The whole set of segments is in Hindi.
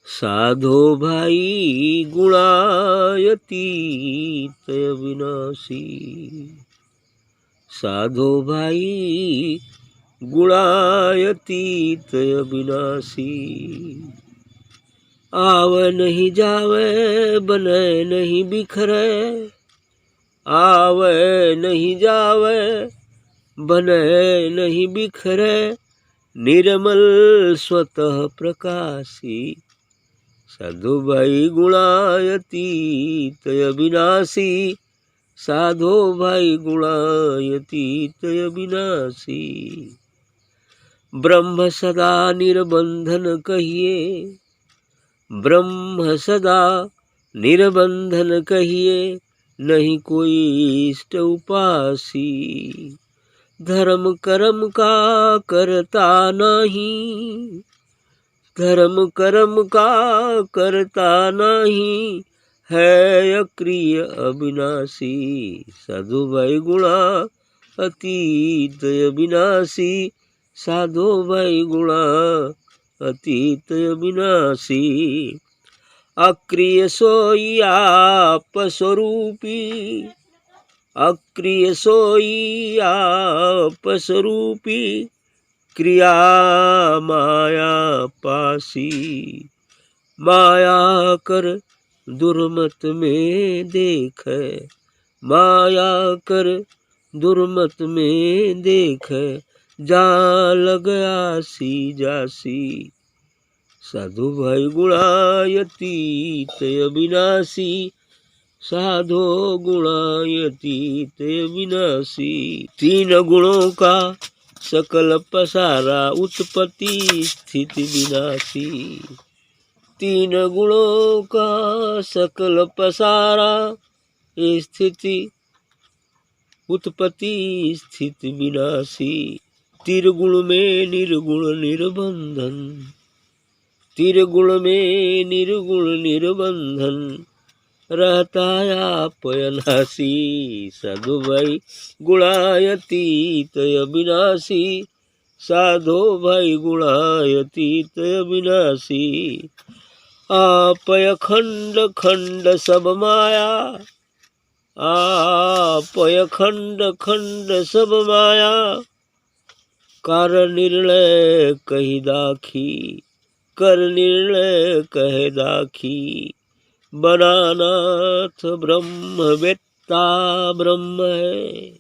साधो भाई गुणायतीत अविनाशी। साधो भाई गुणायतीत अविनाशी। आवे नहीं जावे बने नहीं बिखरे। आवे नहीं जावे बने नहीं बिखरे। निर्मल स्वतः प्रकाशी। साधो भाई गुणायतीत अविनाशी। साधो भाई गुणायतीत अविनाशी। ब्रह्म सदा निर्बंधन कहिए। ब्रह्म सदा निर्बंधन कहिए। नहीं कोई इष्ट उपासी। धर्म कर्म का करता नहीं। धर्म कर्म का करता नहीं। है अक्रिय अविनाशी। साधु भाई गुणा अतीत अविनाशी। साधो भाई गुणा अतीत अविनाशी। अक्रिय सोई आप स्वरूपी। अक्रिय सोई आप स्वरूपी। क्रिया माया पासी। माया कर दुर्मत में देखे। माया कर दुर्मत में देखे। जा लग आसी जासी। साधु भाई गुणायतीत अविनाशी। साधो गुणायतीत अविनाशी। तीन गुणों का सकल पसारा उत्पत्ति स्थिति विनाशी। तीन गुणों का सकल पसारा स्थिति उत्पत्ति स्थिति विनाशी। त्रिगुण में निर्गुण निर्बंधन। त्रिगुण में निर्गुण निर्बंधन। रहता आप अनासी। साधु भाई गुणायतीत अविनाशी। साधो भाई गुणायतीत अविनाशी। आप अखंड खंड सब माया। आप अखंड खंड सब माया। कर निर्णय कही दाखी। कर निर्णय कहे दाखी। बनानाथ ब्रह्मवेत्ता ब्रह्म है।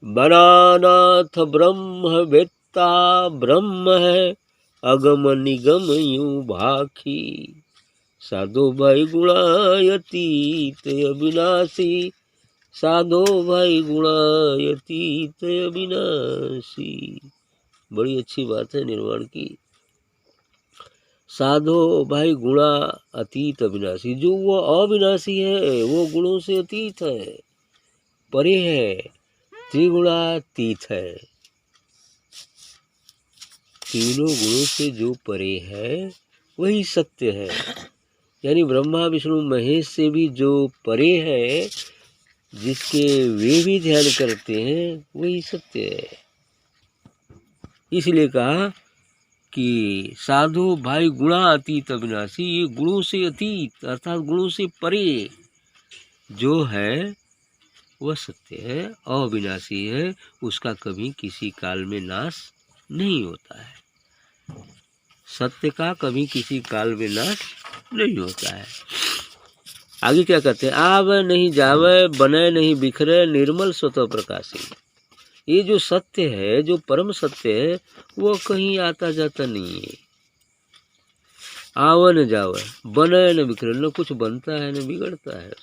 बनानाथ ब्रह्मवेत्ता ब्रह्म है। अगम निगम यूं भाखी। साधो भाई गुणायतीत अविनाशी। साधो भाई गुणायतीत अविनाशी। बड़ी अच्छी बात है निर्वाण की। साधो भाई गुणा अतीत अविनाशी। जो वो अविनाशी है वो गुणों से अतीत है, परे है, त्रिगुणातीत है। तीनों गुणों से जो परे है वही सत्य है। यानी ब्रह्मा विष्णु महेश से भी जो परे है, जिसके वे भी ध्यान करते हैं वही सत्य है। इसलिए कहा कि साधु भाई गुणा अतीत अविनाशी। ये गुणों से अतीत अर्थात गुणों से परे जो है वह सत्य है, अविनाशी है। उसका कभी किसी काल में नाश नहीं होता है। सत्य का कभी किसी काल में नाश नहीं होता है। आगे क्या कहते हैं? आवे नहीं जावे बने नहीं बिखरे निर्मल स्वतः प्रकाशी। ये जो सत्य है, जो परम सत्य है, वो कहीं आता जाता नहीं है। आवे न जावे बने न बिखरे, न कुछ बनता है न बिगड़ता है।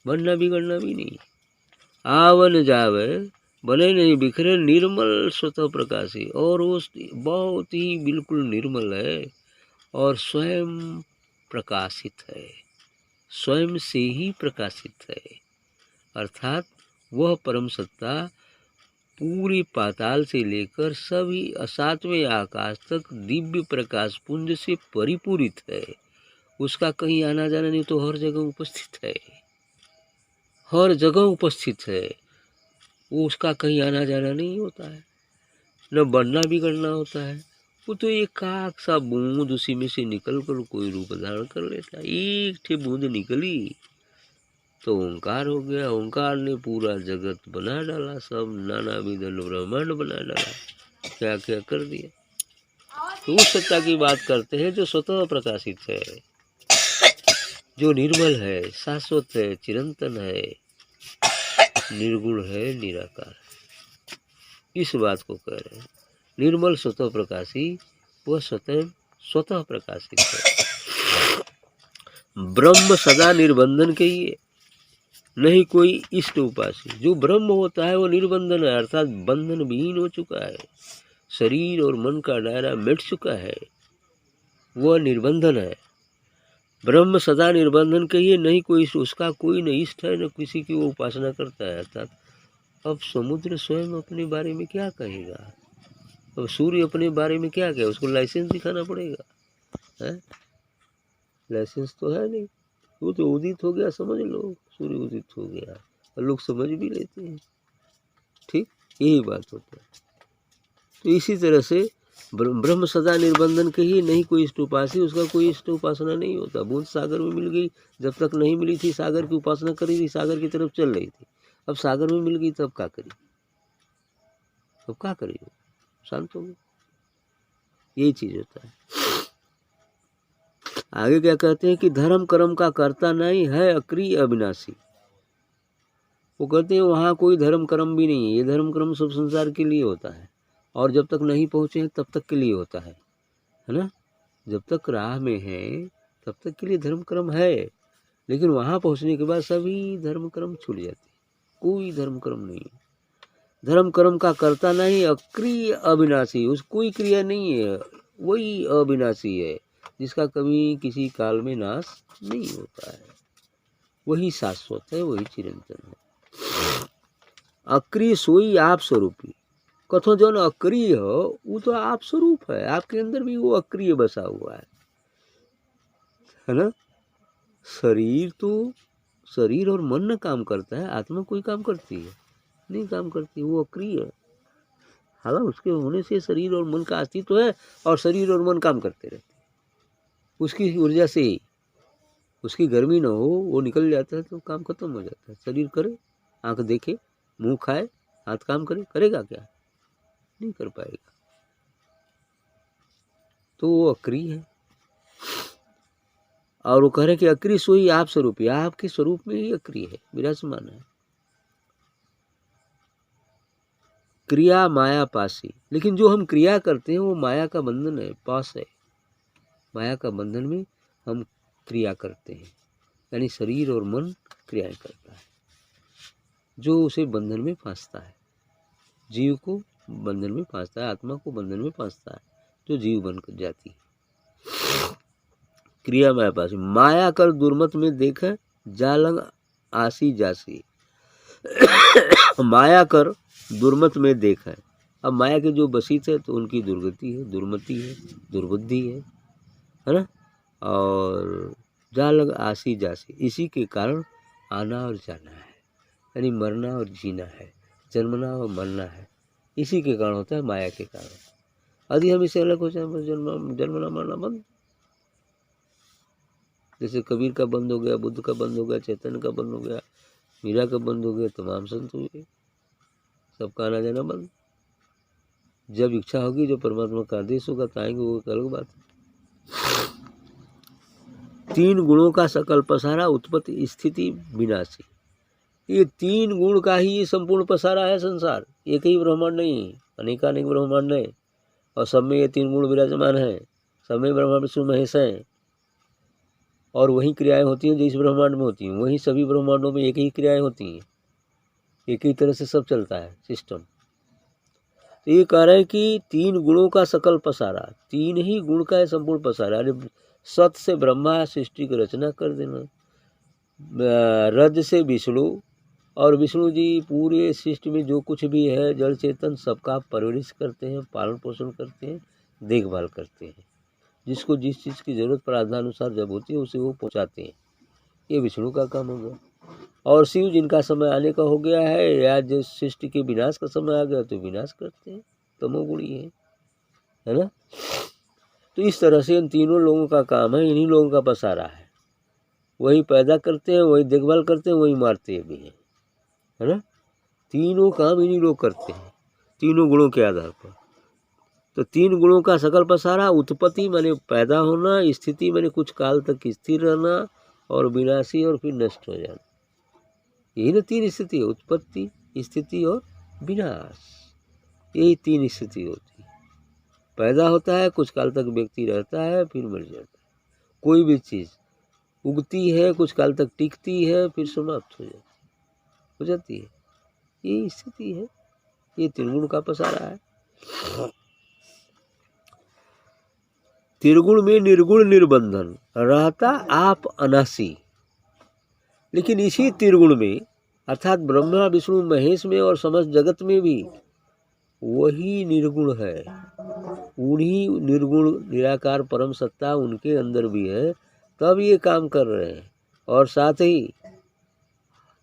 बनना बिगड़ना भी नहीं। आवे न जावे बने नहीं बिखरे निर्मल स्वतः प्रकाशी। और वो बहुत ही बिल्कुल निर्मल है और स्वयं प्रकाशित है, स्वयं से ही प्रकाशित है। अर्थात वह परम सत्ता पूरी पाताल से लेकर सभी सातवें आकाश तक दिव्य प्रकाश पुंज से परिपूरित है। उसका कहीं आना जाना नहीं, तो हर जगह उपस्थित है, हर जगह उपस्थित है। वो उसका कहीं आना जाना नहीं होता है, न बनना बिगड़ना होता है। वो तो एक काक सा बूंद उसी में से निकल कर कोई रूप धारण कर लेता। एक ठे बूंद निकली तो ओंकार हो गया। ओंकार ने पूरा जगत बना डाला, सब नाना विधन ब्रह्मांड बना डाला, क्या क्या कर दिया। तो उस सत्ता की बात करते हैं जो स्वतः प्रकाशित है, जो निर्मल है, शाश्वत है, चिरंतन है, निर्गुण है, निराकार। इस बात को कह रहे हैं। निर्मल स्वतः प्रकाशी, वह स्वतः प्रकाशित है। ब्रह्म सदा निर्बंधन के ही, नहीं कोई इष्ट उपासी। जो ब्रह्म होता है वो निर्बंधन है, अर्थात बंधन विहीन हो चुका है। शरीर और मन का दायरा मिट चुका है, वह निर्बंधन है। ब्रह्म सदा निर्बंधन के ही, नहीं कोई उसका कोई न इष्ट है, न किसी की वो उपासना करता है। अर्थात अब समुद्र स्वयं अपने बारे में क्या कहेगा, अब सूर्य अपने बारे में क्या कहे, उसको लाइसेंस दिखाना पड़ेगा है? लाइसेंस तो है नहीं, वो तो उदित हो गया, समझ लो सूर्य उदित हो गया, और लोग समझ भी लेते हैं। ठीक, यही बात होता है। तो इसी तरह से ब्रह्म सदा निर्बंधन के ही, नहीं कोई इष्ट उपासी, उसका कोई इष्ट उपासना नहीं होता। बूंद सागर में मिल गई, जब तक नहीं मिली थी सागर की उपासना करी थी, सागर की तरफ चल रही थी। अब सागर में मिल गई तब क्या करी, अब क्या करी, शांत हो गई। यही चीज होता है। आगे क्या कहते हैं कि धर्म कर्म का कर्ता नहीं है, अक्रिय अविनाशी। वो कहते हैं वहाँ कोई धर्म कर्म भी नहीं है, ये धर्म कर्म सब संसार के लिए होता है, और जब तक नहीं पहुँचे हैं तब तक के लिए होता है ना। जब तक राह में है तब तक के लिए धर्म कर्म है, लेकिन वहाँ पहुँचने के बाद सभी धर्म कर्म छूट जाते, कोई धर्म कर्म नहीं है। धर्म कर्म का कर्ता नहीं, अक्रिय अविनाशी, उस कोई क्रिया नहीं है, वही अविनाशी है जिसका कभी किसी काल में नाश नहीं होता है, वही शाश्वत है, वही चिरंतन है। अक्रिय सोई आप स्वरूपी। कथो जो न अक्रिय हो वो तो आप स्वरूप है, आपके अंदर भी वो अक्रिय बसा हुआ है ना। शरीर तो, शरीर और मन न काम करता है, आत्मा कोई काम करती है नहीं, काम करती है, वो अक्रिय है। हालांकि उसके होने से शरीर और मन का अस्तित्व है, और शरीर और मन काम करते रहते, उसकी ऊर्जा से ही। उसकी गर्मी न हो, वो निकल जाता है तो काम खत्म हो जाता है। शरीर करे, आंख देखे, मुंह खाए, हाथ काम करे, करेगा क्या, नहीं कर पाएगा। तो वो अक्रिय है। और वो कह रहे कि अक्रिय सोई आप स्वरूप, आपके स्वरूप में ही अक्रिय है, विराजमान है। क्रिया माया पासी, लेकिन जो हम क्रिया करते हैं वो माया का बंधन है, पास है। माया का बंधन में हम क्रिया करते हैं, यानी शरीर और मन क्रियाएं करता है, जो उसे बंधन में फांसता है। जीव को बंधन में फांसता है, आत्मा को बंधन में फांसता है, जो जीव बन जाती है। क्रिया माया पासी, माया कर दुर्मत में देखे, जालंग आसी जासी। माया कर दुर्मत में देखा। अब माया के जो बसित है तो उनकी दुर्गति है, दुर्मति है, दुर्बुद्धि है ना। और जालंग आसी जासी, इसी के कारण आना और जाना है, यानी मरना और जीना है, जन्मना और मरना है, इसी के कारण होता है, माया के कारण। यदि हम इसे अलग हो जाए, बस जन्मना मरना बंद। जैसे कबीर का बंद हो गया, बुद्ध का बंद हो गया, चैतन्य का बंद हो गया, मीरा का बंद हो गया, तमाम संत हुए, सबका आना जाना बंद। जब इच्छा होगी, जो परमात्मा का आदेश होगा तो आएंगे, वो एक अलग बात है। तीन गुणों का सकल पसारा, उत्पत्ति स्थिति विनाशी। ये तीन गुण का ही संपूर्ण पसारा है संसार, एक ही ब्रह्मांड नहीं, अनेकानेक ब्रह्मांड है, और सब में ये तीन गुण विराजमान है। सब में ब्रह्मा विष्णु महेश हैं, और वही क्रियाएं होती हैं जो इस ब्रह्मांड में होती हैं, वही सभी ब्रह्मांडों में एक ही क्रियाएं होती हैं, एक ही तरह से सब चलता है सिस्टम। तो ये कह रहे हैं कि तीन गुणों का सकल पसारा, तीन ही गुण का है संपूर्ण पसारा। अरे सत से ब्रह्मा सृष्टि की रचना कर देना, रज से विष्णु, और विष्णु जी पूरे सृष्टि में जो कुछ भी है जड़ चेतन सबका परवरिश करते हैं, पालन पोषण करते हैं, देखभाल करते हैं। जिसको जिस चीज़ की जरूरत प्रार्थनानुसार जब होती है उसे वो पहुँचाते हैं, ये विष्णु का काम हो गया। और शिव जिनका समय आने का हो गया है, या जो सृष्टि के विनाश का समय आ गया तो विनाश करते हैं, तमोगुणी है। है ना। तो इस तरह से इन तीनों लोगों का काम है, इन्हीं लोगों का पसारा है। वही पैदा करते हैं, वही देखभाल करते हैं, वही मारते भी हैं, है ना। तीनों काम इन्हीं लोग करते हैं, तीनों गुणों के आधार पर। तो तीन गुणों का सकल पसारा, उत्पत्ति माने पैदा होना, स्थिति माने कुछ काल तक स्थिर रहना, और विनाशी और फिर नष्ट हो जाना। यही ना तीन स्थिति है, उत्पत्ति, स्थिति और विनाश। यही तीन स्थिति होती है। पैदा होता है, कुछ काल तक व्यक्ति रहता है, फिर मर जाता है। कोई भी चीज़ उगती है, कुछ काल तक टिकती है, फिर समाप्त हो जाती है। ये स्थिति है, ये त्रिगुण का पसारा है। त्रिगुण में निर्गुण निर्बंधन, रहता आप अनासी। लेकिन इसी त्रिगुण में अर्थात ब्रह्मा विष्णु महेश में और समस्त जगत में भी वही निर्गुण है। उन्हीं निर्गुण निराकार परम सत्ता उनके अंदर भी है, तब ये काम कर रहे हैं। और साथ ही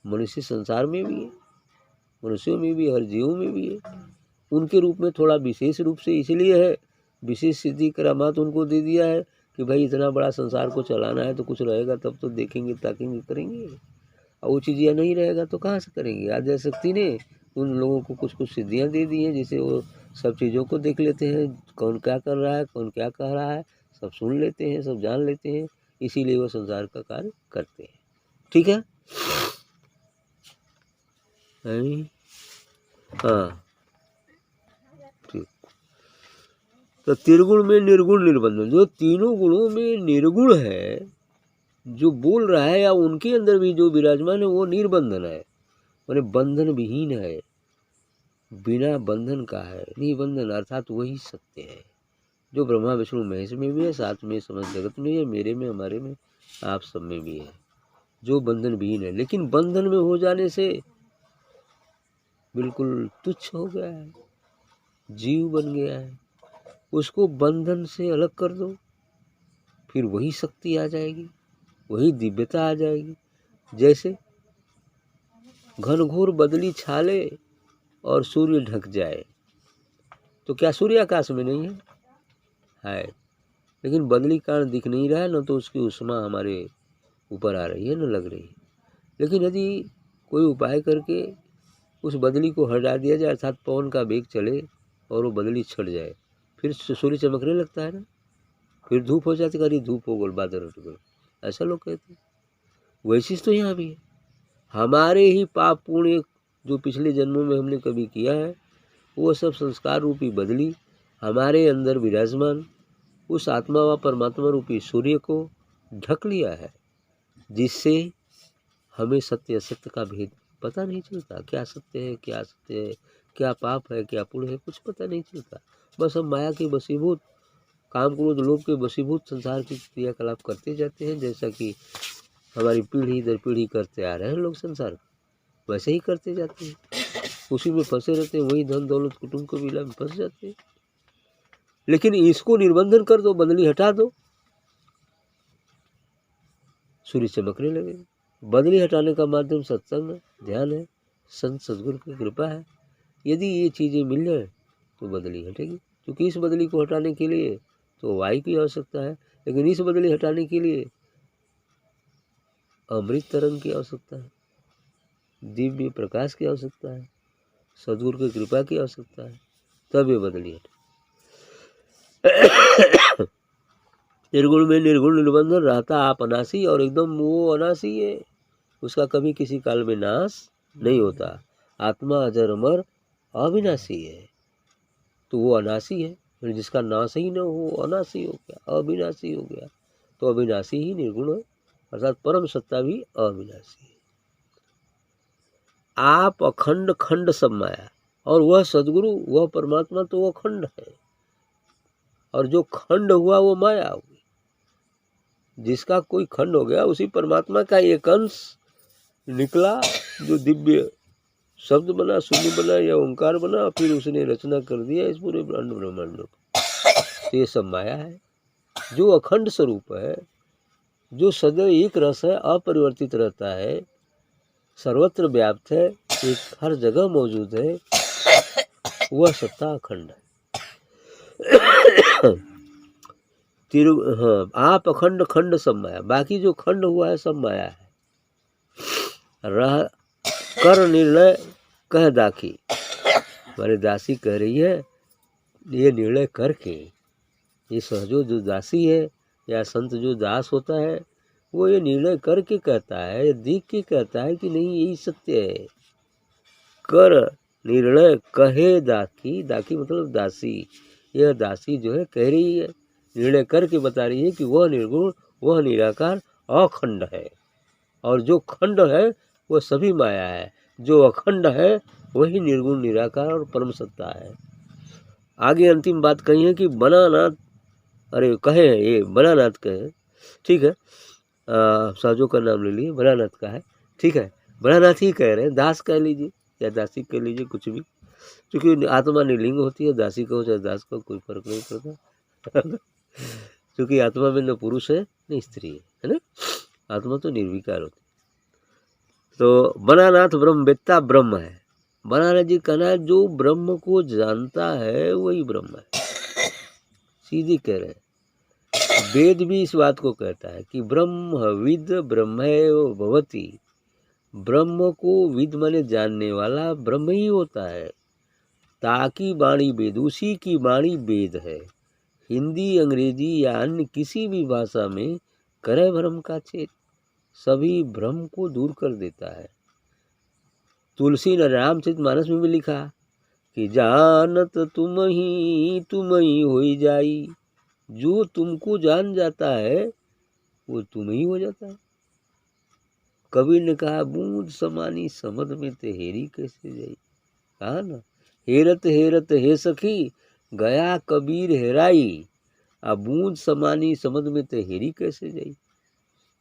मनुष्य संसार में भी है, मनुष्यों में भी, हर जीवों में भी है। उनके रूप में थोड़ा विशेष रूप से इसलिए है, विशेष सिद्धि करामात उनको दे दिया है कि भाई इतना बड़ा संसार को चलाना है तो कुछ रहेगा तब तो देखेंगे ताकेंगे करेंगे, और वो चीज़ नहीं रहेगा तो कहाँ से करेंगे। आद्यशक्ति ने उन लोगों को कुछ कुछ सिद्धियाँ दे दी हैं, जिसे वो सब चीज़ों को देख लेते हैं, कौन क्या कर रहा है, कौन क्या कह रहा है, सब सुन लेते हैं, सब जान लेते हैं। इसीलिए वो संसार का कार्य करते हैं। ठीक है, हाँ ठीक। तो त्रिगुण में निर्गुण निर्बंधन, जो तीनों गुणों में निर्गुण है, जो बोल रहा है या उनके अंदर भी जो विराजमान है, वो निर्बंधन है, माने बंधन विहीन है, बिना बंधन का है। निबंधन अर्थात वही सत्य है जो ब्रह्मा विष्णु महेश में भी है, साथ में समस्त जगत में है, मेरे में, हमारे में, आप सब में भी है, जो बंधन विहीन है। लेकिन बंधन में हो जाने से बिल्कुल तुच्छ हो गया है, जीव बन गया है। उसको बंधन से अलग कर दो, फिर वही शक्ति आ जाएगी, वही दिव्यता आ जाएगी। जैसे घनघोर बदली छाले और सूर्य ढक जाए, तो क्या सूर्य आकाश में नहीं है, लेकिन बदली कारण दिख नहीं रहा है, न तो उसकी उष्मा हमारे ऊपर आ रही है, न लग रही है। लेकिन यदि कोई उपाय करके उस बदली को हटा दिया जाए, अर्थात पवन का वेग चले और वो बदली छट जाए, फिर सूर्य चमकने लगता है ना, फिर धूप हो जाती है, अरे धूप हो गल, बादल हट गए, ऐसा लोग कहते हैं। वैसी तो यहाँ भी है, हमारे ही पाप पुण्य जो पिछले जन्मों में हमने कभी किया है, वो सब संस्कार रूपी बदली हमारे अंदर विराजमान उस आत्मा व परमात्मा रूपी सूर्य को ढक लिया है, जिससे हमें सत्य असत्य का भेद पता नहीं चलता। क्या सत्य है, क्या असत्य है, क्या पाप है, क्या पुण्य है, कुछ पता नहीं चलता। बस हम माया के वशीभूत, काम क्रोध लोभ के वशीभूत संसार की क्रियाकलाप करते जाते हैं, जैसा कि हमारी पीढ़ी दर पीढ़ी करते आ रहे हैं लोग संसार, वैसे ही करते जाते हैं, उसी में फंसे रहते हैं, वही धन दौलत कुटुंब कबीला में फंस जाते हैं। लेकिन इसको निर्बंधन कर दो, बदली हटा दो, सूर्य चमकने लगे। बदली हटाने का माध्यम सत्संग है, ध्यान है, संत सदगुरु की कृपा है। यदि ये चीज़ें मिल जाए तो बदली हटेगी, क्योंकि इस बदली को हटाने के लिए तो वायु की आवश्यकता है, लेकिन इस बदली हटाने के लिए अमृत तरंग की आवश्यकता है, दिव्य प्रकाश की आवश्यकता है, सदगुरु की कृपा की आवश्यकता है, तब ये बदली हटे। निर्गुण में निर्गुण निर्बंधन, रहता आप अनासी, और एकदम वो अनासी है, उसका कभी किसी काल में नाश नहीं होता। आत्मा अजर अमर अविनाशी है, तो वो अनासी है, फिर जिसका नाश ही न हो अनासी हो गया, अविनाशी हो गया। तो अविनाशी ही निर्गुण है, अर्थात परम सत्ता भी अविनाशी है। आप अखंड खंड सब माया, और वह सदगुरु, वह परमात्मा तो वो खंड है, और जो खंड हुआ वो माया हुई। जिसका कोई खंड हो गया, उसी परमात्मा का एक अंश निकला, जो दिव्य शब्द बना, शून्य बना या ओंकार बना, फिर उसने रचना कर दिया इस पूरे ब्रह्मांड ब्रह्मांड को। तो ये सब माया है, जो अखंड स्वरूप है, जो सदैव एक रस है, अपरिवर्तित रहता है, सर्वत्र व्याप्त है, एक हर जगह मौजूद है, वह सत्ता अखंड है। तिरु हाँ, आप अखंड खंड सब माया, बाकी जो खंड हुआ है सब माया है। रह कर निर्णय कह दाखी, हमारी दासी कह रही है ये निर्णय करके, ये सहजो जो दासी है या संत जो दास होता है वो ये निर्णय करके कहता है, देख के कहता है कि नहीं यही सत्य है। कर निर्णय कहे दाखी, दाखी मतलब दासी, यह दासी जो है कह रही है, निर्णय करके बता रही है कि वह निर्गुण, वह निराकार अखंड है, और जो खंड है वह सभी माया है, जो अखंड है वही निर्गुण निराकार और परम सत्ता है। आगे अंतिम बात कही है कि बनानाथ, अरे कहे हैं ये बनानाथ कहे, ठीक है, साजो का नाम ले लिए, बनानाथ का है, ठीक है, बनानाथ ही कह रहे हैं, दास कह लीजिए या दासी कह लीजिए, कुछ भी, क्योंकि आत्मा निर्लिंग होती है, दासी को चाहे दास को कोई फर्क नहीं पड़ता। क्योंकि आत्मा में न पुरुष है न स्त्री है ना, आत्मा तो निर्विकार होती। तो बनानाथ ब्रह्मवेत्ता ब्रह्म है, बनानाथ जी कहना है जो ब्रह्म को जानता है वही ब्रह्म है, सीधी कह रहे हैं। वेद भी इस बात को कहता है कि ब्रह्मविद ब्रह्मैव भवति, ब्रह्म को विद माने जानने वाला ब्रह्म ही होता है। ताकि वाणी वेद, उसी की वाणी वेद है। हिंदी अंग्रेजी या अन्य किसी भी भाषा में करे भ्रम का छेद, सभी भ्रम को दूर कर देता है। तुलसी ने रामचरितमानस में भी लिखा कि जानत तुम ही हो जाई, जो तुमको जान जाता है वो तुम ही हो जाता है। कबीर ने कहा बूंद समानी समझ में ते हेरी कैसे जाई, कहा ना, हेरत हेरत हे सखी गया कबीर हेराई, अब बूंद समानी समझ में ते हेरी कैसे जाई।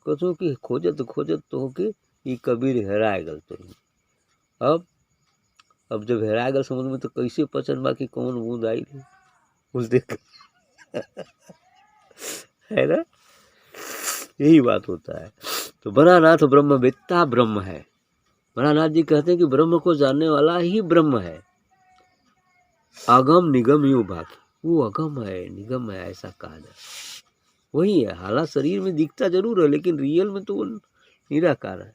कथो कि खोजत खोजत तो होके ये कबीर हेराए गल, तो अब जब हेरा गल समझ में तो कैसे पचन बाकी कौन बूंद आई उस देख है ना, यही बात होता है। तो बनानाथ ब्रह्मवेत्ता ब्रह्म है, बनानाथ जी कहते हैं कि ब्रह्म को जानने वाला ही ब्रह्म है। अगम निगम यू बाकी, वो अगम है निगम है ऐसा कहा जाए, वही है। हालांकि शरीर में दिखता जरूर है लेकिन रियल में तो वो निराकार है।